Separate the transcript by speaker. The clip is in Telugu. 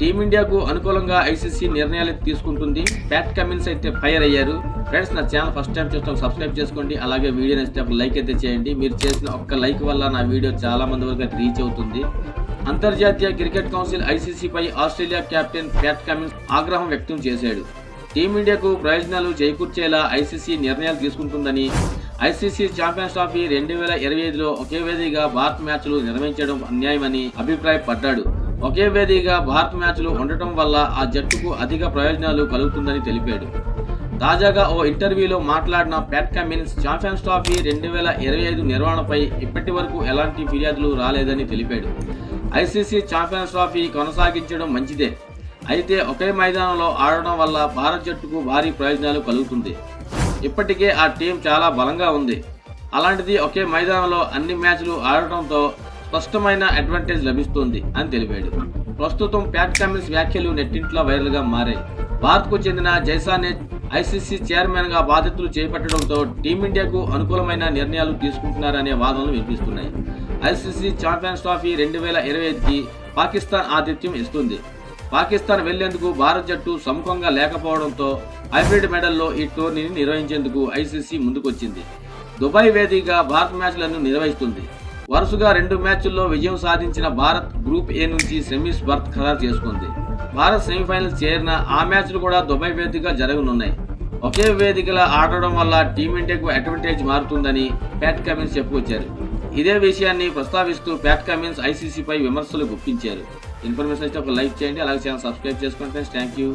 Speaker 1: టీమిండియాకు అనుకూలంగా ఐసీసీ నిర్ణయాలు తీసుకుంటుంది. ప్యాట్ కమిన్స్ అయితే ఫైర్ అయ్యారు. ఫ్రెండ్స్, నా ఛానల్ ఫస్ట్ టైం చూస్తే సబ్స్క్రైబ్ చేసుకోండి. అలాగే వీడియో నచ్చితే ఒక లైక్ అయితే చేయండి. మీరు చేసిన ఒక్క లైక్ వల్ల నా వీడియో చాలా మంది వరకు రీచ్ అవుతుంది. అంతర్జాతీయ క్రికెట్ కౌన్సిల్ ఐసీసీపై ఆస్ట్రేలియా కెప్టెన్ ప్యాట్ కమిన్స్ ఆగ్రహం వ్యక్తం చేశాడు. టీమిండియాకు ప్రయోజనాలు చేకూర్చేలా ఐసీసీ నిర్ణయాలు తీసుకుంటుందని, ఐసీసీ ఛాంపియన్స్ ట్రోఫీ 2025లో ఒకే వేదికగా భారత్ మ్యాచ్లు నిర్వహించడం అన్యాయమని అభిప్రాయపడ్డాడు. ఒకే వేదికగా భారత్ మ్యాచ్లు ఉండటం వల్ల ఆ జట్టుకు అధిక ప్రయోజనాలు కలుగుతుందని తెలిపాడు. తాజాగా ఓ ఇంటర్వ్యూలో మాట్లాడిన ప్యాట్ కమిన్స్ ఛాంపియన్స్ ట్రోఫీ 2025 నిర్వహణపై ఇప్పటి వరకు ఎలాంటి ఫిర్యాదులు రాలేదని తెలిపాడు. ఐసీసీ ఛాంపియన్స్ ట్రోఫీ కొనసాగించడం మంచిదే, అయితే ఒకే మైదానంలో ఆడడం వల్ల భారత్ జట్టుకు భారీ ప్రయోజనాలు కలుగుతుంది. ఇప్పటికే ఆ టీం చాలా బలంగా ఉంది. అలాంటిది ఒకే మైదానంలో అన్ని మ్యాచ్లు ఆడటంతో స్పష్టమైన అడ్వాంటేజ్ లభిస్తుంది అని తెలిపాడు. ప్రస్తుతం ప్యాట్ కమిన్స్ వ్యాఖ్యలు నెట్టింట్లో వైరల్గా మారాయి. భారత్కు చెందిన జైసానే ఐసీసీ చైర్మన్ గా బాధ్యతలు చేపట్టడంతో టీమిండియాకు అనుకూలమైన నిర్ణయాలు తీసుకుంటున్నారనే వాదనలు వినిపిస్తున్నాయి. ఐసీసీ ఛాంపియన్స్ ట్రోఫీ 2025కి పాకిస్తాన్ ఆతిథ్యం ఇస్తుంది. పాకిస్తాన్ వెళ్లేందుకు భారత్ జట్టు సముఖంగా లేకపోవడంతో హైబ్రిడ్ మెడల్లో ఈ టోర్నీని నిర్వహించేందుకు ఐసీసీ ముందుకొచ్చింది. దుబాయ్ వేదికగా భారత్ మ్యాచ్లను నిర్వహిస్తుంది. వరుసగా 2 మ్యాచ్ల్లో విజయం సాధించిన భారత్ గ్రూప్ ఏ నుంచి సెమీస్ బర్త్ ఖరారు చేసుకుంది. భారత్ సెమీఫైనల్స్ చేరిన ఆ మ్యాచ్లు కూడా దుబాయ్ వేదికగా జరగనున్నాయి. ఒకే వేదికలా ఆడడం వల్ల టీమిండియాకు అడ్వాంటేజ్ మారుతుందని ప్యాట్ కమిన్స్ చెప్పుకొచ్చారు. ఇదే విషయాన్ని ప్రస్తావిస్తూ ప్యాట్ కమిన్స్ ఐసీసీపై విమర్శలు గుప్పించారు. ఇన్ఫర్మేషన్ అయితే ఒక లైక్ చేయండి, అలాగే ఛానల్ సబ్స్క్రైబ్ చేసుకోండి ఫ్రెండ్స్. Thank you.